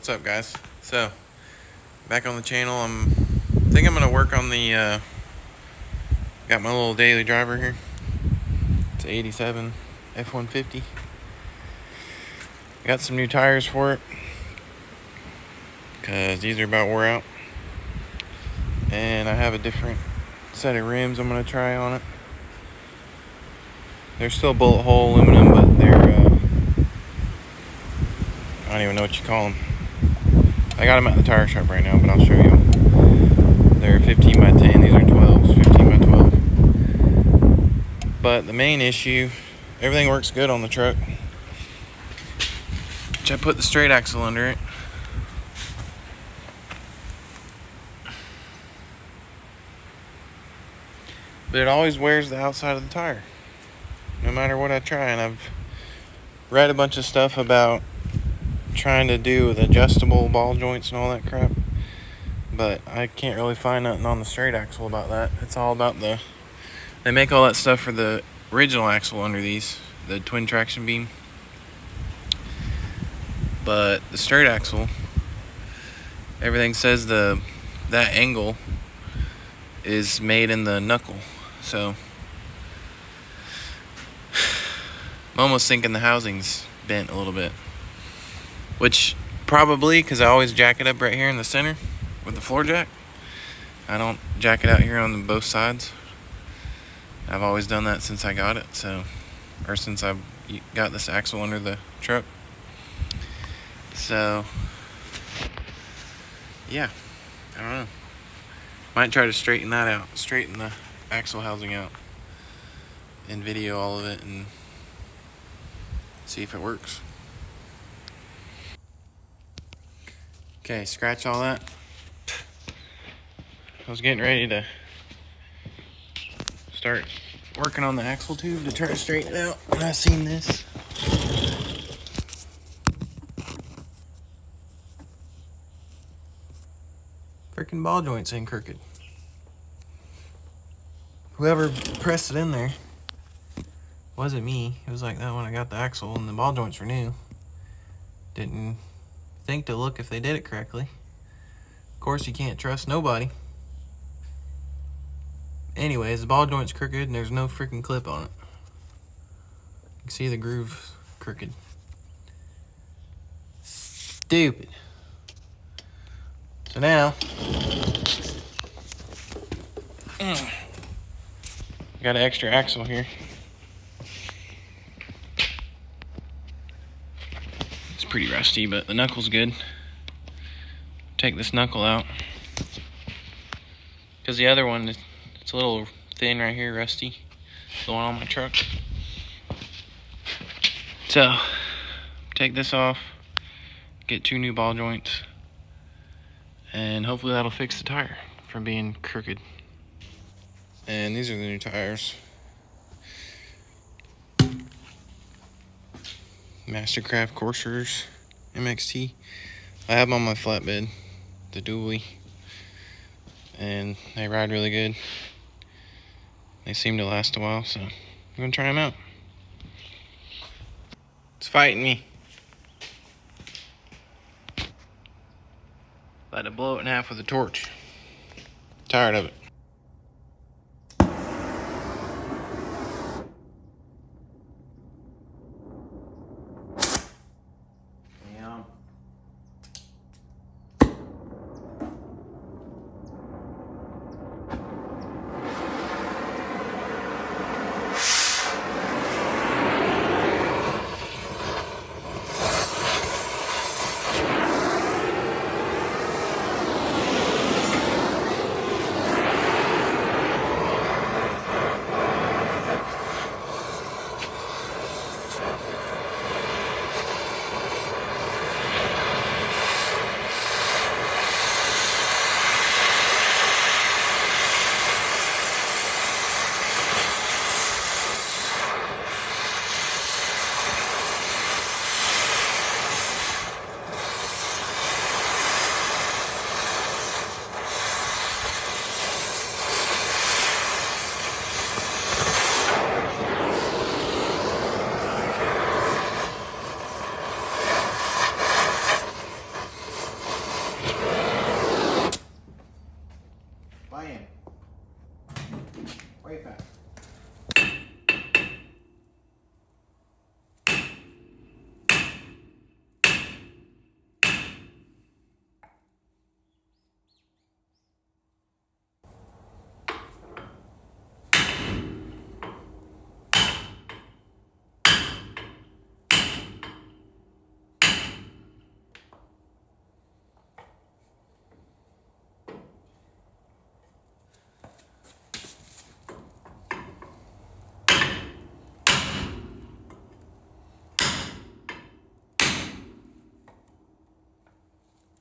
What's up, guys? So, back on the channel. I think I'm gonna work on the got my little daily driver here. It's an 87 F150. Got some new tires for it because these are about wore out, and I have a different set of rims I'm gonna try on it. They're still bullet hole aluminum, but they're I don't even know what you call them. I got them at the tire shop right now, but I'll show you them. They're 15 by 10. These are 12s, 15 by 12. But the main issue, everything works good on the truck. Which I put the straight axle under it. But it always wears the outside of the tire, no matter what I try. And I've read a bunch of stuff about trying to do with adjustable ball joints and all that crap, but I can't really find nothing on the straight axle about that. It's all about they make all that stuff for the original axle under these, the twin traction beam. But the straight axle, everything says that angle is made in the knuckle. So I'm almost thinking the housing's bent a little bit, which probably, because I always jack it up right here in the center with the floor jack. I don't jack it out here on both sides. I've always done that since I got it, or since I got this axle under the truck. So yeah, I don't know. Might try to straighten that out, straighten the axle housing out, and video all of it and see if it works. Okay, scratch all that. I was getting ready to start working on the axle tube to try to straighten it out, and I seen this. Freaking ball joints ain't crooked. Whoever pressed it in there, wasn't me. It was like that when I got the axle and the ball joints were new. Didn't think to look if they did it correctly. Of course, you can't trust nobody. Anyways, the ball joint's crooked and there's no freaking clip on it. You can see the groove's crooked. Stupid. So now, got an extra axle here. It's pretty rusty, but the knuckle's good. Take this knuckle out, because the other one, it's a little thin right here, rusty. The one on my truck. So, take this off, get 2 new ball joints, and hopefully that'll fix the tire from being crooked. And these are the new tires. Mastercraft Coursers MXT. I have them on my flatbed, the dually, and they ride really good. They seem to last a while, so I'm gonna try them out. It's fighting me. About to blow it in half with a torch. Tired of it. Way fast.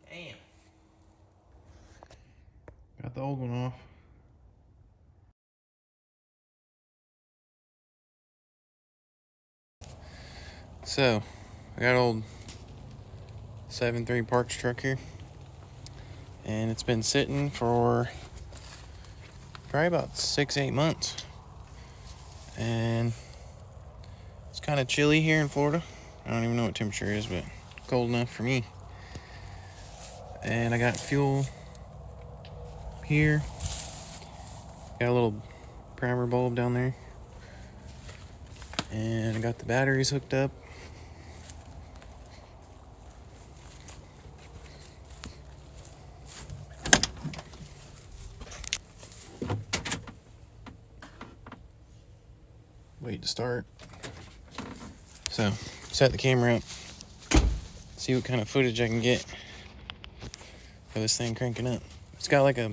Damn. Got the old one off. So, I got old 7.3 Powerstroke here, and it's been sitting for probably about 6-8 months, and it's kind of chilly here in Florida. I don't even know what temperature it is, but cold enough for me. And I got fuel here, got a little primer bulb down there, and I got the batteries hooked up. Wait to start. So, set the camera up, see what kind of footage I can get for this thing cranking up. It's got like a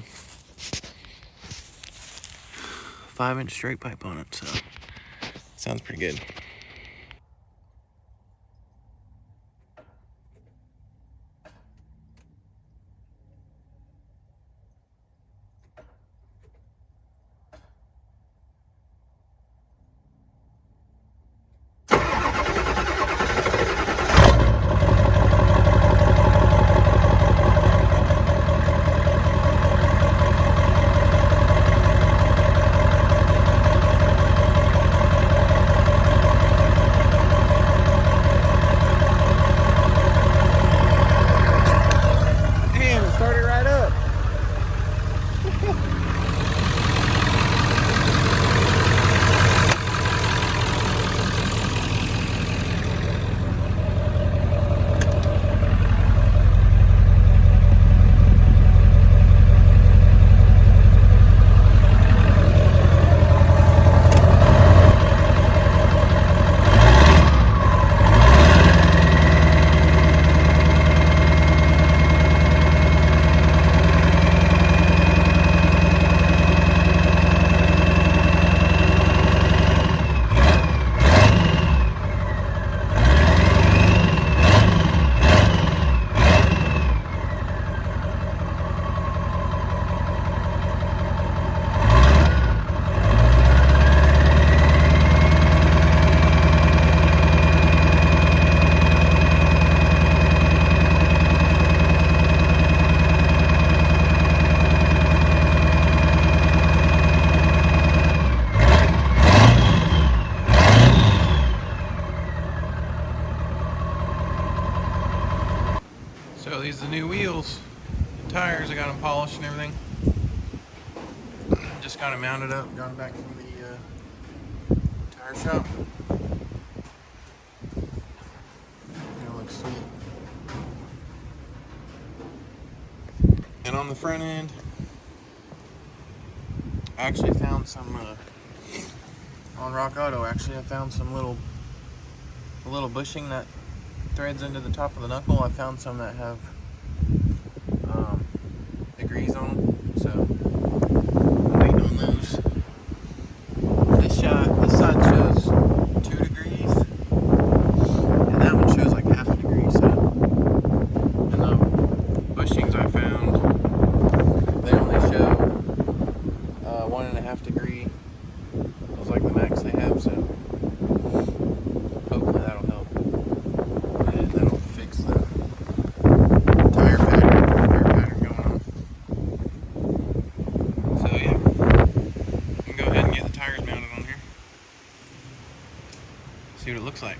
5-inch straight pipe on it, so sounds pretty good. So these are the new wheels, the tires. I got them polished and everything. Just got them mounted up, got them back from the tire shop. It looks sweet. And on the front end, I actually found some on Rock Auto. Actually, I found some little bushing that threads into the top of the knuckle. I found some that have degrees on them, so I'm waiting on those. This side shows 2 degrees, and that one shows like half a degree. So, and the bushings I found, they only show 1.5 degree. It was like the max they have, so hopefully that'll help. And that'll fix the tire pattern going on. So yeah, we can go ahead and get the tires mounted on here. See what it looks like.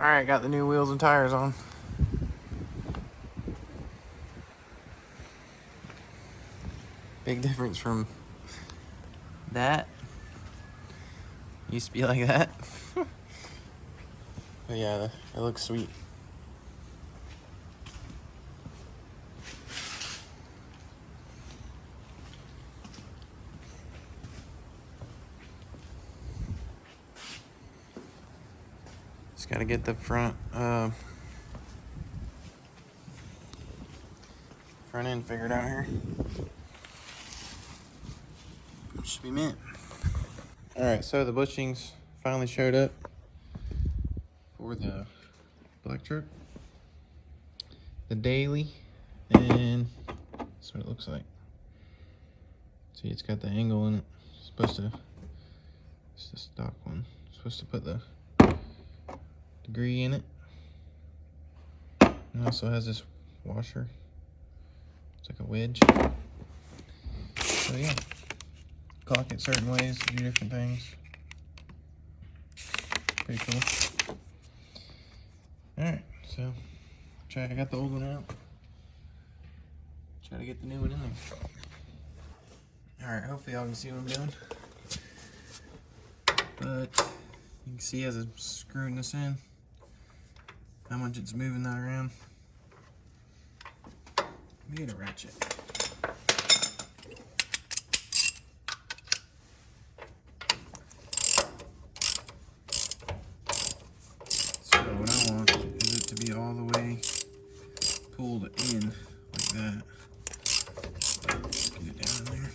Alright, got the new wheels and tires on. Big difference from that. Used to be like that. But yeah, it looks sweet. Just gotta get the front end figured out here. Should be mint. Alright, so the bushings finally showed up for the black truck. The daily, and that's what it looks like. See, it's got the angle in it. It's the stock one. It's supposed to put the degree in it. It also has this washer. It's like a wedge. So yeah, clock it certain ways to do different things. Pretty cool. Alright, so I got the old one out. Try to get the new one in there. Alright, hopefully y'all can see what I'm doing. But you can see as I'm screwing this in, how much it's moving that around. Let me get a ratchet. So what I want is it to be all the way pulled in like that. Let's get it down in there.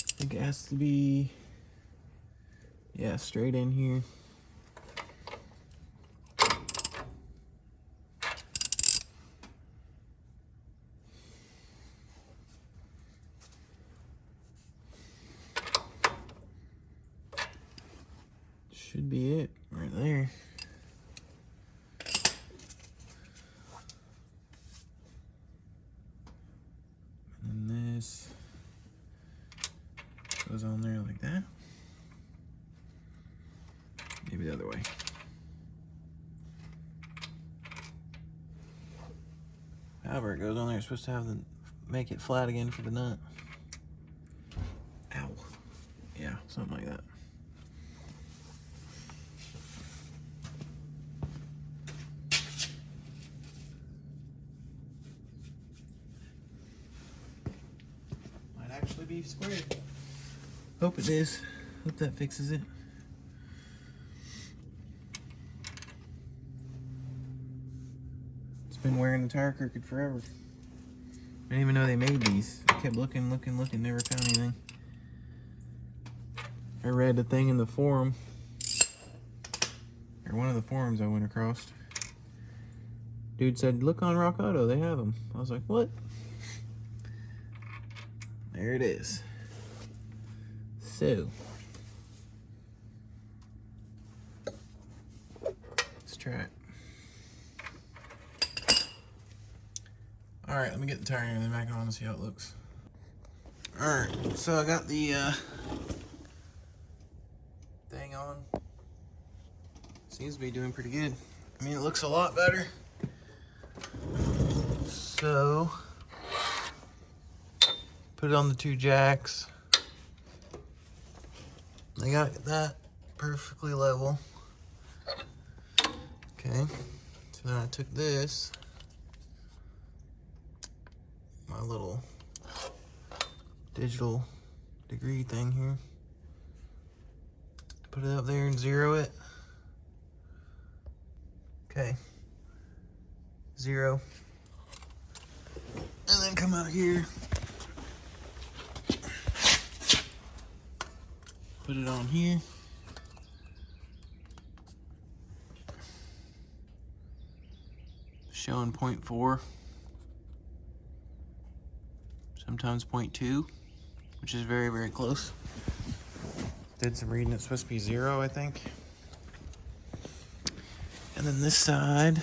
I think it has to be, yeah, straight in here. Should be it right there. And then this goes on there like that. Maybe the other way. However it goes on there, it's supposed to have make it flat again for the nut. Ow. Yeah, something like that. Might actually be squared. Hope it is. Hope that fixes it. It's been wearing the tire crooked forever. I didn't even know they made these. I kept looking, never found anything. I read a thing in the forum, or one of the forums I went across. Dude said, look on Rock Auto, they have them. I was like, what? There it is. So, let's try it. Alright, let me get the tire and then back on and see how it looks. Alright, so I got the thing on. Seems to be doing pretty good. I mean, it looks a lot better. So, put it on the 2 jacks. I got that perfectly level. Okay, so then I took this, my little digital degree thing here, put it up there and zero it. Okay, 0. And then come out here, put it on here. showing 0.4, sometimes 0.2, which is very, very close. Did some reading, it's supposed to be 0, I think. And then this side,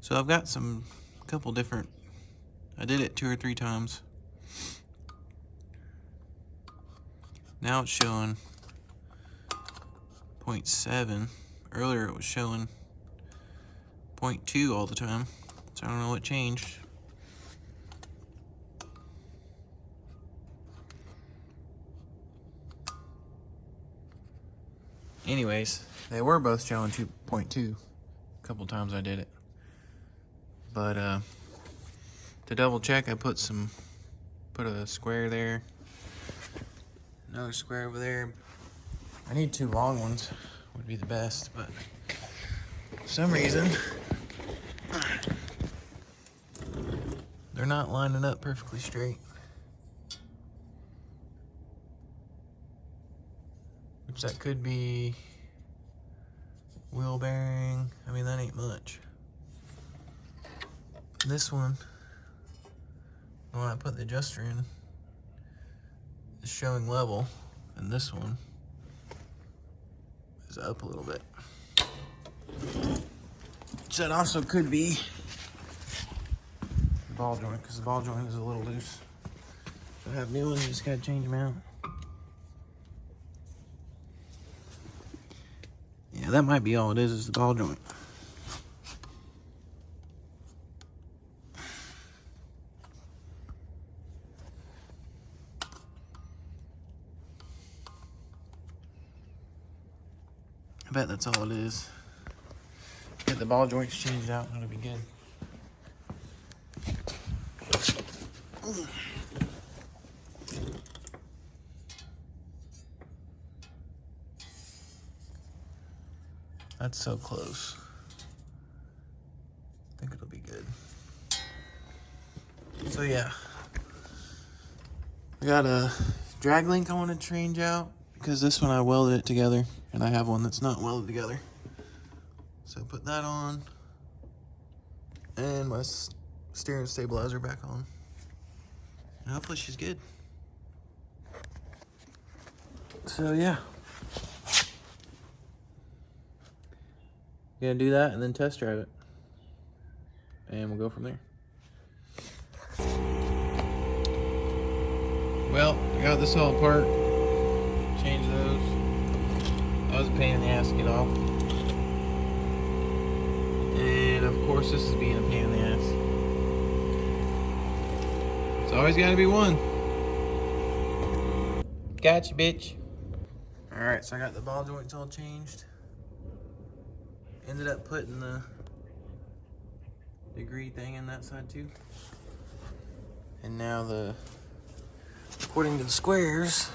so I've got a couple different, I did it 2 or 3 times. Now it's showing 0.7. Earlier it was showing 0.2 all the time. So I don't know what changed. Anyways, they were both showing 2.2. A couple times I did it. But to double check, I put a square there. Another square over there. I need 2 long ones, would be the best, but for some reason they're not lining up perfectly straight. Which that could be wheel bearing. I mean, that ain't much. This one, when I put the adjuster in, is showing level, and this one is up a little bit. So that also could be the ball joint, because the ball joint is a little loose. So I have new ones, just gotta change them out. Yeah, that might be all it is the ball joint. I bet that's all it is. Get the ball joints changed out and it'll be good. That's so close. I think it'll be good. So yeah, I got a drag link I want to change out because this one I welded it together and I have one that's not welded together. So put that on and my steering stabilizer back on. And hopefully she's good. So yeah. Gonna do that and then test drive it. And we'll go from there. Well, I got this all apart. Changed those. That was a pain in the ass to get off. And of course this is being a pain in the ass. It's always gotta be one. Gotcha, bitch. Alright, so I got the ball joints all changed. Ended up putting the degree thing in that side too. And now according to the squares,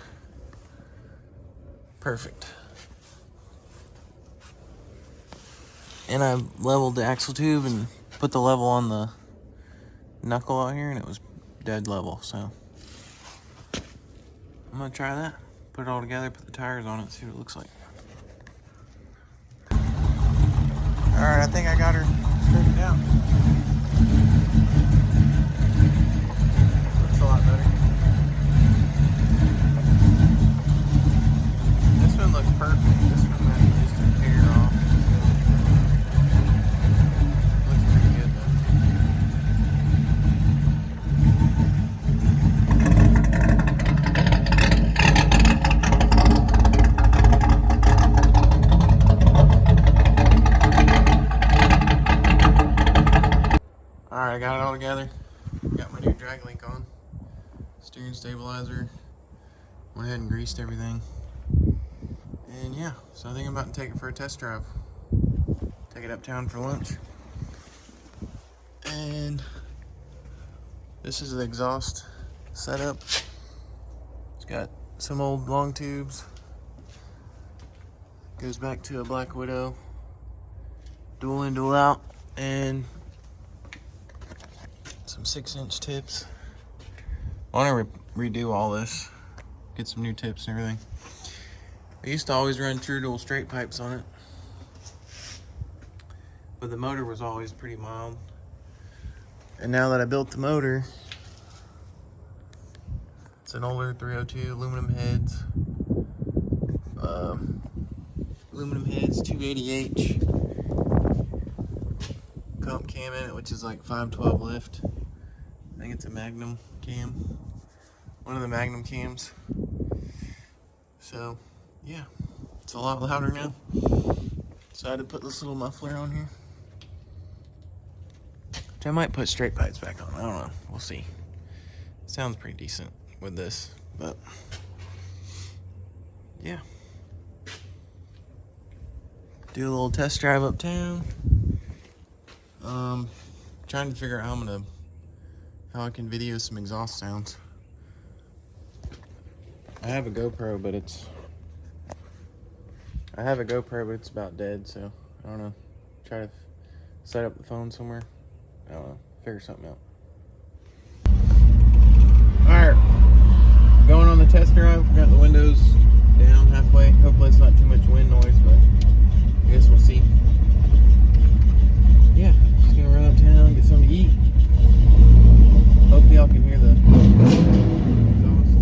perfect. And I leveled the axle tube and put the level on the knuckle out here and it was dead level, so I'm gonna try that. Put it all together, put the tires on it, see what it looks like. Alright, I think I got her straightened out. Looks a lot better. This one looks perfect. This one might be just a hair off. Looks pretty good though. Alright, I got it all together. Got my new drag link on. Steering stabilizer. Went ahead and greased everything. And yeah, so I think I'm about to take it for a test drive. Take it uptown for lunch. And this is the exhaust setup. It's got some old long tubes. Goes back to a Black Widow. Dual in, dual out. And some 6-inch tips. I want to redo all this, get some new tips and everything. I used to always run true dual straight pipes on it, but the motor was always pretty mild. And now that I built the motor, it's an older 302 aluminum heads, 280H comp cam in it, which is like 512 lift. I think it's a Magnum cam, one of the Magnum cams. So yeah, it's a lot louder now. Decided to put this little muffler on here, which I might put straight pipes back on. I don't know, we'll see. Sounds pretty decent with this, but yeah. Do a little test drive uptown. Trying to figure out how I can video some exhaust sounds. I have a GoPro, but it's about dead, so I don't know. Try to set up the phone somewhere. I don't know. Figure something out. Alright. Going on the test drive. Got the windows down halfway. Hopefully it's not too much wind noise, but I guess we'll see. Yeah, just gonna run uptown, get something to eat. Hopefully y'all can hear the exhaust.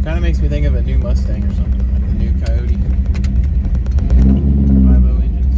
Kind of makes me think of a new Mustang or something, like the new Coyote 5.0 engines.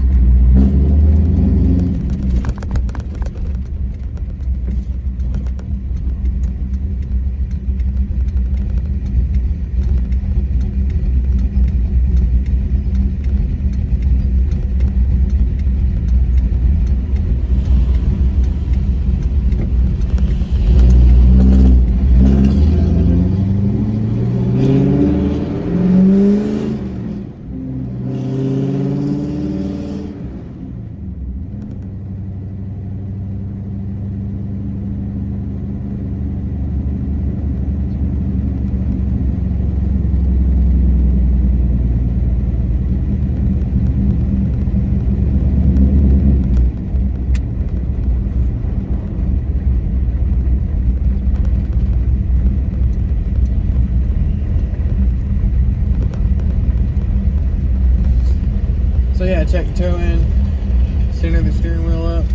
So yeah, check the toe in, center the steering wheel up.